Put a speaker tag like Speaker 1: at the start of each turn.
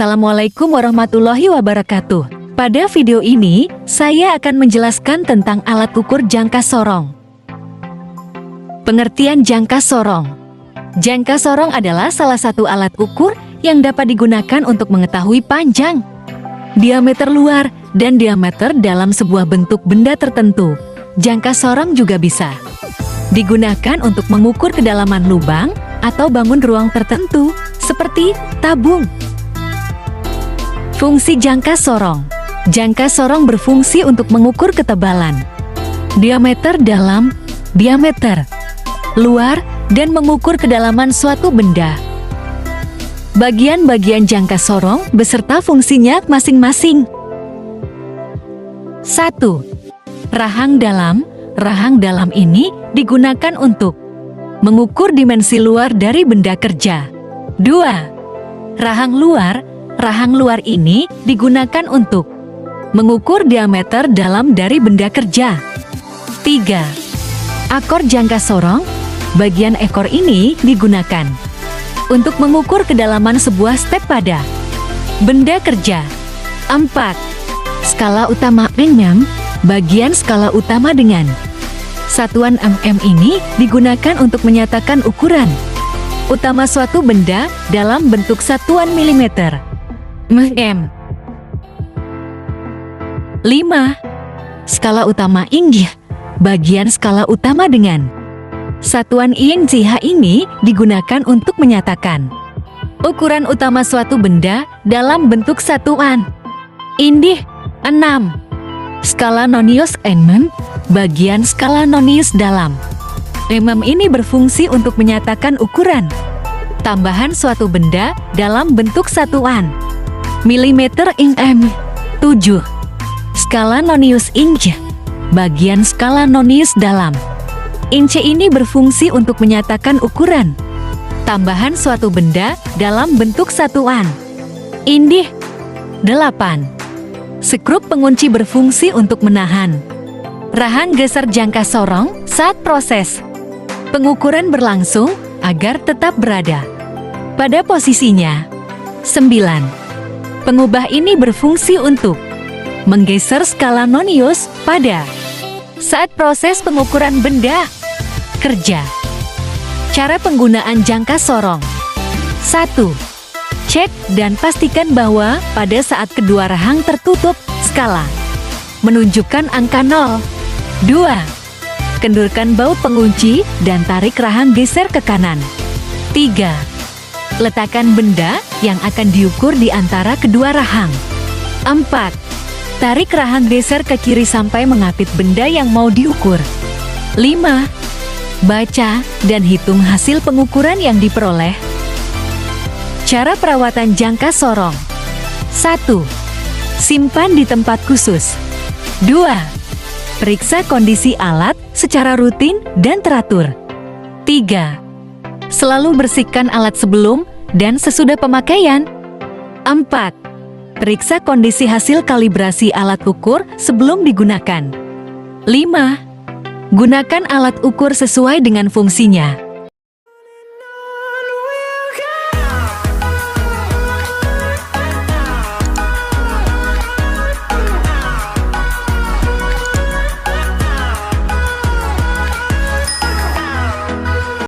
Speaker 1: Assalamualaikum warahmatullahi wabarakatuh. Pada video ini, saya akan menjelaskan tentang alat ukur jangka sorong. Pengertian jangka sorong. Jangka sorong adalah salah satu alat ukur yang dapat digunakan untuk mengetahui panjang, diameter luar, dan diameter dalam sebuah bentuk benda tertentu. Jangka sorong juga bisa digunakan untuk mengukur kedalaman lubang atau bangun ruang tertentu, seperti tabung. Fungsi jangka sorong. Jangka sorong berfungsi untuk mengukur ketebalan, diameter dalam, diameter luar, dan mengukur kedalaman suatu benda. Bagian-bagian jangka sorong beserta fungsinya masing-masing. 1. Rahang dalam. Rahang dalam ini digunakan untuk mengukur dimensi luar dari benda kerja. 2. Rahang luar. Rahang luar ini digunakan untuk mengukur diameter dalam dari benda kerja. 3. Akor jangka sorong. Bagian ekor ini digunakan untuk mengukur kedalaman sebuah step pada benda kerja. 4. Skala utama mm. Bagian skala utama dengan satuan mm ini digunakan untuk menyatakan ukuran utama suatu benda dalam bentuk satuan milimeter. mm. 5. Skala utama inch. Bagian skala utama dengan satuan inch ini digunakan untuk menyatakan ukuran utama suatu benda dalam bentuk satuan inch. 6. Skala nonius mm. Bagian skala nonius dalam mm ini berfungsi untuk menyatakan ukuran tambahan suatu benda dalam bentuk satuan milimeter mm. 7. Skala nonius inch. Bagian skala nonius dalam inch ini berfungsi untuk menyatakan ukuran tambahan suatu benda dalam bentuk satuan inch. 8. Skrup pengunci berfungsi untuk menahan rahang geser jangka sorong saat proses pengukuran berlangsung agar tetap berada pada posisinya. 9. Pengubah ini berfungsi untuk menggeser skala nonius pada saat proses pengukuran benda kerja. Cara penggunaan jangka sorong. 1. Cek dan pastikan bahwa pada saat kedua rahang tertutup, skala menunjukkan angka 0. 2. Kendurkan baut pengunci dan tarik rahang geser ke kanan. 3. Letakkan benda yang akan diukur di antara kedua rahang. 4. Tarik rahang geser ke kiri sampai mengapit benda yang mau diukur. 5. Baca dan hitung hasil pengukuran yang diperoleh. Cara perawatan jangka sorong. 1. Simpan di tempat khusus. 2. Periksa kondisi alat secara rutin dan teratur. 3. Selalu bersihkan alat sebelum dan sesudah pemakaian. 4. Periksa kondisi hasil kalibrasi alat ukur sebelum digunakan. 5. Gunakan alat ukur sesuai dengan fungsinya.